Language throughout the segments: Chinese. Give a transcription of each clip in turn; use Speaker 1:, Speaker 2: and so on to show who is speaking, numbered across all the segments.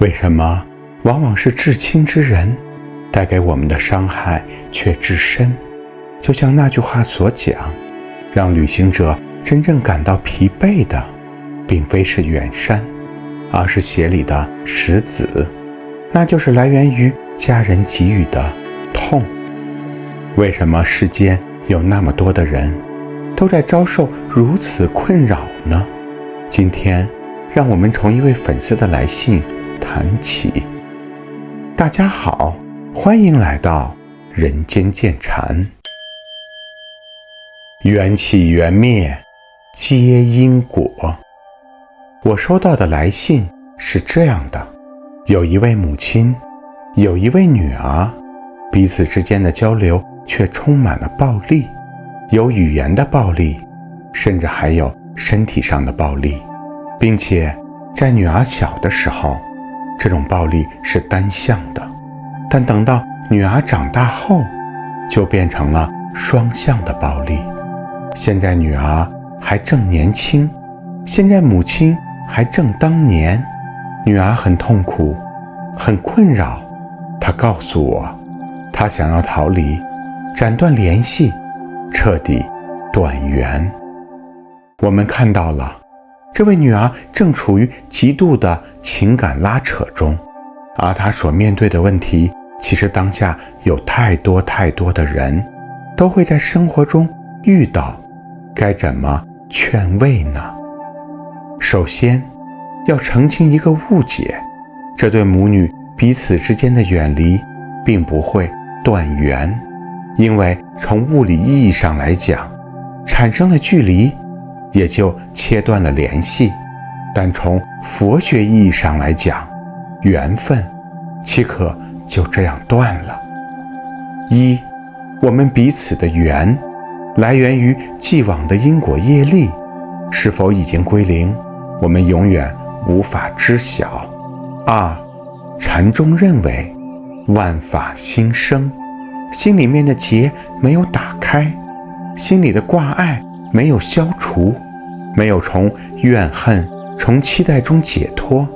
Speaker 1: 为什么往往是至亲之人带给我们的伤害却至深？就像那句话所讲，让旅行者真正感到疲惫的并非是远山，而是鞋里的石子，那就是来源于家人给予的痛。为什么世间有那么多的人都在遭受如此困扰呢？今天让我们从一位粉丝的来信谈起。大家好，欢迎来到人间见禅。缘起缘灭皆因果。我收到的来信是这样的，有一位母亲，有一位女儿，彼此之间的交流却充满了暴力，有语言的暴力，甚至还有身体上的暴力，并且在女儿小的时候，这种暴力是单向的，但等到女儿长大后，就变成了双向的暴力。现在女儿还正年轻，现在母亲还正当年，女儿很痛苦，很困扰。她告诉我，她想要逃离，斩断联系，彻底断缘。我们看到了，这位女儿正处于极度的情感拉扯中，而她所面对的问题，其实当下有太多的人都会在生活中遇到，该怎么劝慰呢？首先要澄清一个误解，这对母女彼此之间的远离并不会断缘，因为从物理意义上来讲，产生了距离也就切断了联系，但从佛学意义上来讲，缘分岂可就这样断了？一，我们彼此的缘来源于既往的因果业力，是否已经归零，我们永远无法知晓。二，禅宗认为万法心生，心里面的结没有打开，心里的挂碍没有消除，没有从怨恨、从期待中解脱，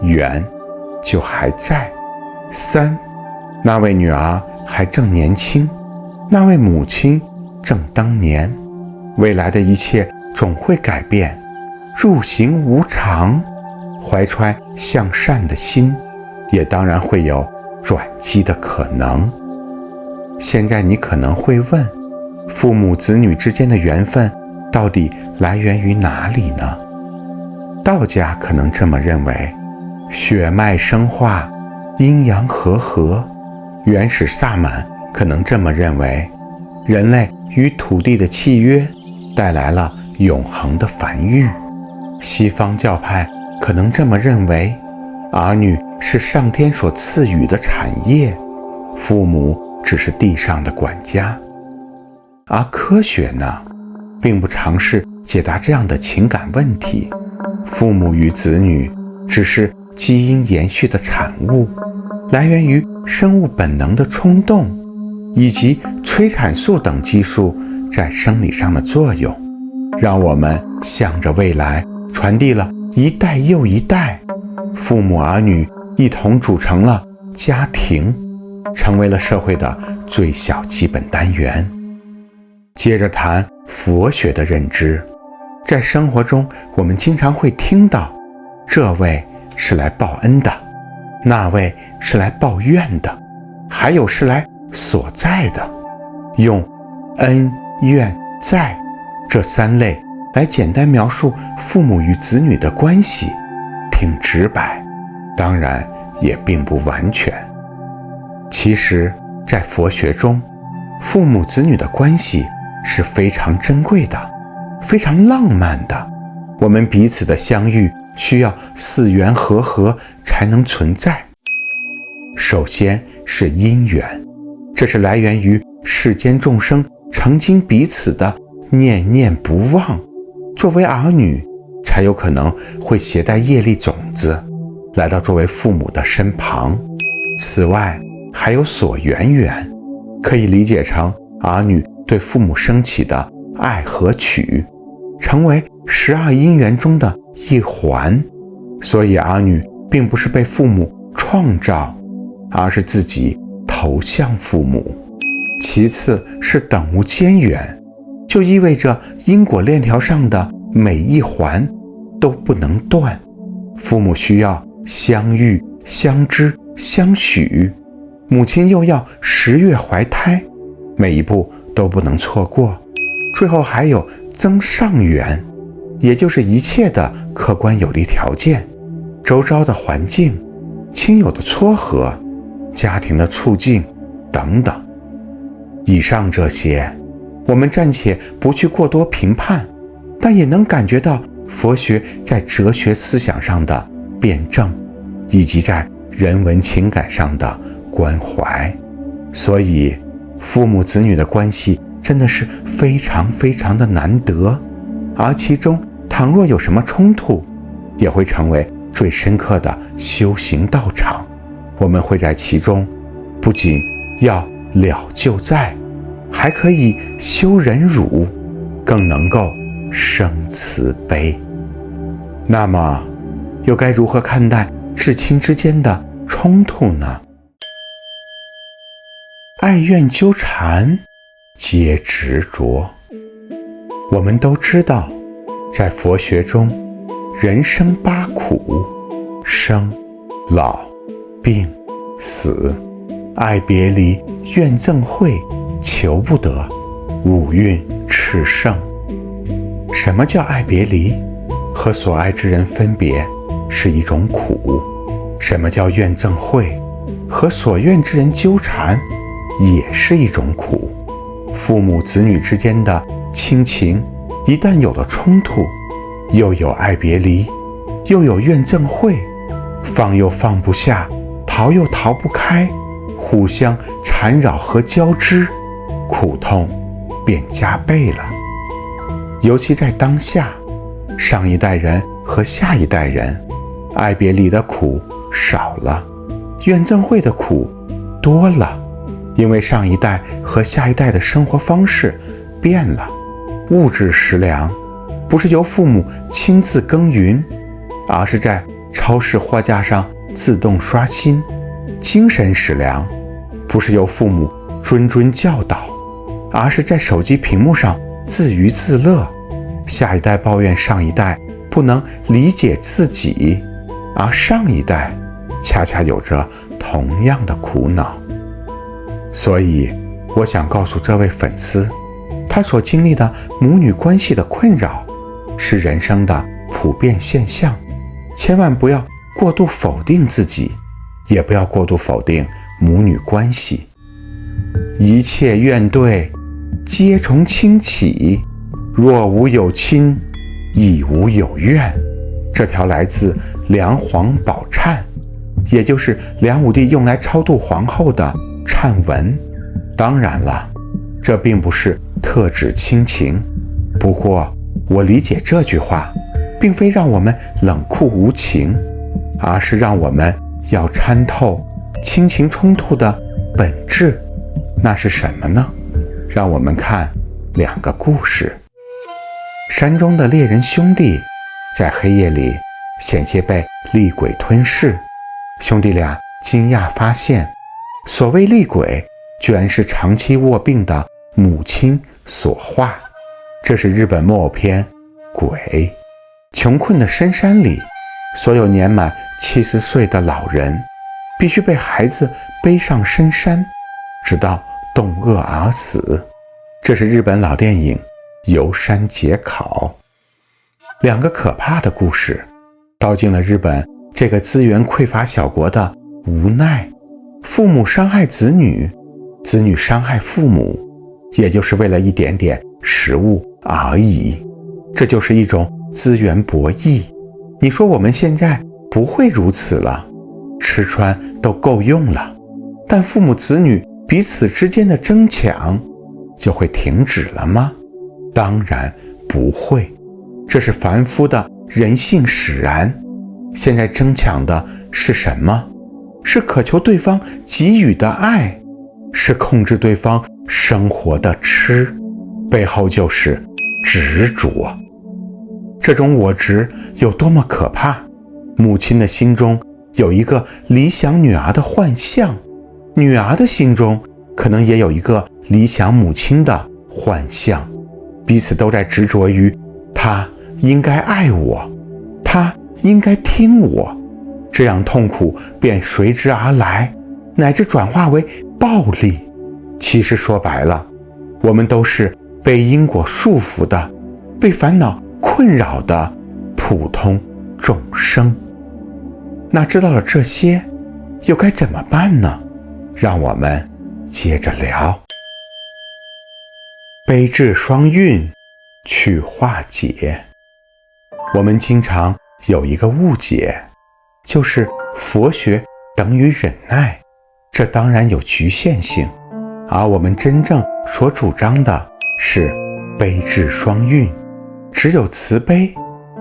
Speaker 1: 缘就还在。三，那位女儿还正年轻，那位母亲正当年，未来的一切总会改变，住行无常，怀揣向善的心，也当然会有转机的可能。现在你可能会问，父母子女之间的缘分到底来源于哪里呢？道家可能这么认为，血脉生化，阴阳和合。原始萨满可能这么认为，人类与土地的契约带来了永恒的繁育。西方教派可能这么认为，儿女是上天所赐予的产业，父母只是地上的管家。而科学呢，并不尝试解答这样的情感问题，父母与子女只是基因延续的产物，来源于生物本能的冲动，以及催产素等激素在生理上的作用，让我们向着未来传递了一代又一代，父母儿女一同组成了家庭，成为了社会的最小基本单元。接着谈佛学的认知，在生活中我们经常会听到，这位是来报恩的，那位是来报怨的，还有是来所在的。用恩怨在这三类来简单描述父母与子女的关系，挺直白，当然也并不完全。其实在佛学中，父母子女的关系是非常珍贵的，非常浪漫的。我们彼此的相遇需要四缘和合才能存在。首先是因缘，这是来源于世间众生曾经彼此的念念不忘，作为儿女才有可能会携带业力种子来到作为父母的身旁。此外还有所缘缘，可以理解成儿女对父母升起的爱和取，成为12因缘中的一环，所以儿女并不是被父母创造，而是自己投向父母。其次是等无间缘，就意味着因果链条上的每一环都不能断。父母需要相遇、相知、相许，母亲又要10月怀胎，每一步都不能错过。最后还有增上缘，也就是一切的客观有利条件，周遭的环境、亲友的撮合、家庭的促进等等。以上这些，我们暂且不去过多评判，但也能感觉到佛学在哲学思想上的辩证，以及在人文情感上的关怀。所以父母子女的关系真的是非常非常的难得，而其中倘若有什么冲突，也会成为最深刻的修行道场。我们会在其中不仅要了就在，还可以修忍辱，更能够生慈悲。那么又该如何看待至亲之间的冲突呢？爱怨纠缠皆执着。我们都知道，在佛学中，人生8苦：生、老、病、死、爱别离、怨憎会、求不得、五蕴炽盛。什么叫爱别离？和所爱之人分别是一种苦。什么叫怨憎会？和所怨之人纠缠也是一种苦。父母子女之间的亲情一旦有了冲突，又有爱别离，又有怨憎会，放又放不下，逃又逃不开，互相缠绕和交织，苦痛便加倍了。尤其在当下，上一代人和下一代人，爱别离的苦少了，怨憎会的苦多了。因为上一代和下一代的生活方式变了，物质食粮不是由父母亲自耕耘，而是在超市货架上自动刷新；精神食粮不是由父母谆谆教导，而是在手机屏幕上自娱自乐。下一代抱怨上一代不能理解自己，而上一代恰恰有着同样的苦恼。所以我想告诉这位粉丝，他所经历的母女关系的困扰是人生的普遍现象，千万不要过度否定自己，也不要过度否定母女关系。一切怨怼皆从亲起，若无有亲，亦无有怨。这条来自梁皇宝忏，也就是梁武帝用来超度皇后的忏文。当然了，这并不是特指亲情，不过我理解这句话并非让我们冷酷无情，而是让我们要参透亲情冲突的本质。那是什么呢？让我们看2个故事。山中的猎人兄弟在黑夜里险些被厉鬼吞噬，兄弟俩惊讶发现，所谓厉鬼居然是长期卧病的母亲所化。这是日本木偶片《鬼》。穷困的深山里，所有年满70岁的老人必须被孩子背上深山，直到冻饿而死。这是日本老电影《游山解考》。2个可怕的故事道尽了日本这个资源匮乏小国的无奈。父母伤害子女，子女伤害父母，也就是为了一点点食物而已。这就是一种资源博弈。你说我们现在不会如此了，吃穿都够用了，但父母子女彼此之间的争抢就会停止了吗？当然不会，这是凡夫的人性使然。现在争抢的是什么？是渴求对方给予的爱，是控制对方生活的吃，背后就是执着。这种我执有多么可怕，母亲的心中有一个理想女儿的幻象，女儿的心中可能也有一个理想母亲的幻象，彼此都在执着于她应该爱我，她应该听我，这样痛苦便随之而来，乃至转化为暴力。其实说白了，我们都是被因果束缚的，被烦恼困扰的普通众生。那知道了这些，又该怎么办呢？让我们接着聊。悲智双运去化解。我们经常有一个误解，就是佛学等于忍耐，这当然有局限性，而我们真正所主张的是悲智双运。只有慈悲，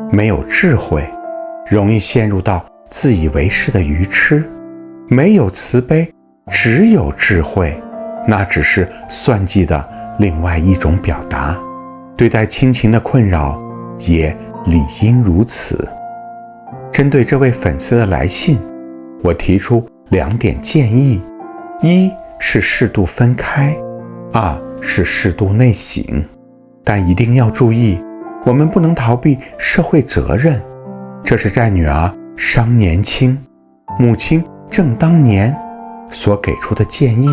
Speaker 1: 没有智慧，容易陷入到自以为是的愚痴；没有慈悲，只有智慧，那只是算计的另外一种表达。对待亲情的困扰，也理应如此。针对这位粉丝的来信，我提出2点建议：一是适度分开，2是适度内省。但一定要注意，我们不能逃避社会责任，这是在女儿尚年轻，母亲正当年所给出的建议。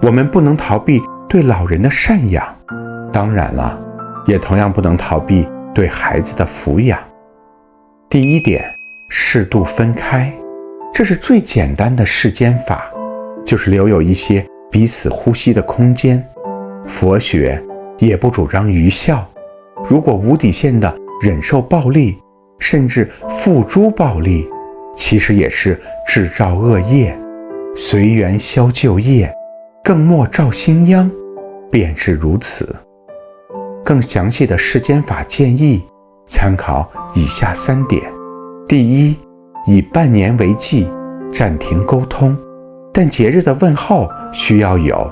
Speaker 1: 我们不能逃避对老人的赡养，当然了，也同样不能逃避对孩子的抚养。第一点，适度分开，这是最简单的世间法，就是留有一些彼此呼吸的空间。佛学也不主张愚孝，如果无底线的忍受暴力，甚至付诸暴力，其实也是制造恶业。随缘消旧业，更莫造新殃，便是如此。更详细的世间法建议，参考以下3点。第一，以半年为计，暂停沟通，但节日的问候需要有，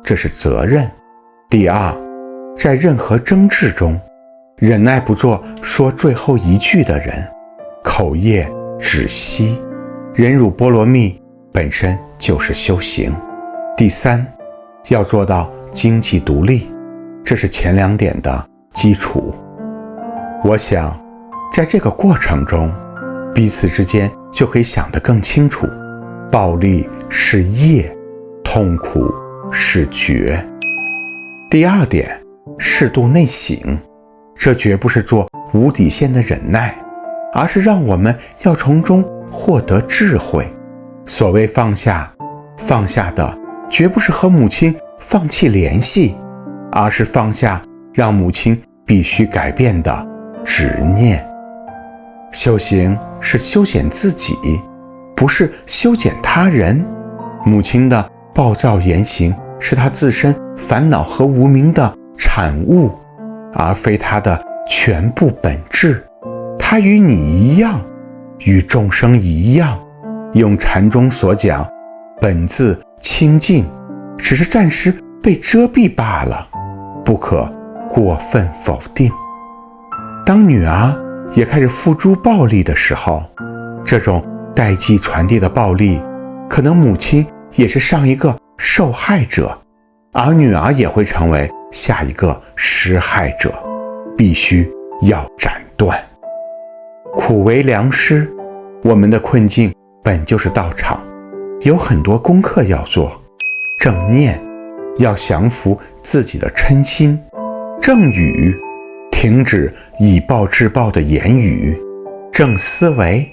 Speaker 1: 这是责任。第二，在任何争执中，忍耐不做说最后一句的人，口业止息。忍辱波罗蜜本身就是修行。第三，要做到经济独立，这是前2点的基础。我想在这个过程中，彼此之间就可以想得更清楚，暴力是业，痛苦是觉。第2点，适度内省，这绝不是做无底线的忍耐，而是让我们要从中获得智慧。所谓放下，放下的绝不是和母亲放弃联系，而是放下让母亲必须改变的执念。修行是修剪自己，不是修剪他人。母亲的暴躁言行是她自身烦恼和无明的产物，而非她的全部本质。她与你一样，与众生一样，用禅中所讲本自清净，只是暂时被遮蔽罢了，不可过分否定。当女儿也开始付诸暴力的时候，这种代际传递的暴力，可能母亲也是上一个受害者，而女儿也会成为下一个施害者，必须要斩断。苦为良师，我们的困境本就是道场，有很多功课要做。正念，要降服自己的嗔心；正语，停止以暴制暴的言语；正思维，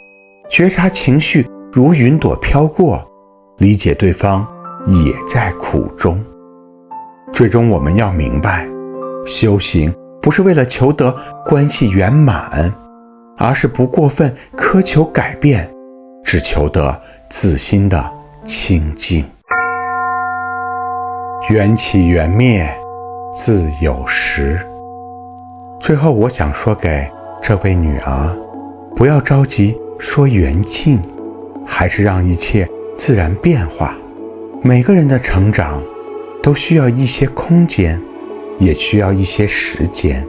Speaker 1: 觉察情绪如云朵飘过，理解对方也在苦中。最终我们要明白，修行不是为了求得关系圆满，而是不过分苛求改变，只求得自心的清净。缘起缘灭，自有时。最后我想说给这位女儿，不要着急说缘尽，还是让一切自然变化。每个人的成长都需要一些空间，也需要一些时间，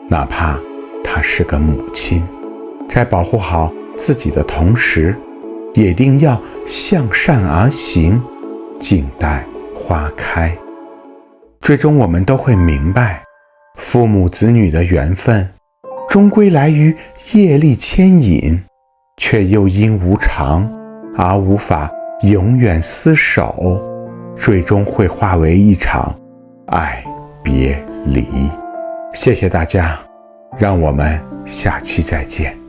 Speaker 1: 哪怕她是个母亲，在保护好自己的同时，也定要向善而行，静待花开。最终我们都会明白，父母子女的缘分终归来于业力牵引，却又因无常而无法永远厮守，最终会化为一场爱别离。谢谢大家，让我们下期再见。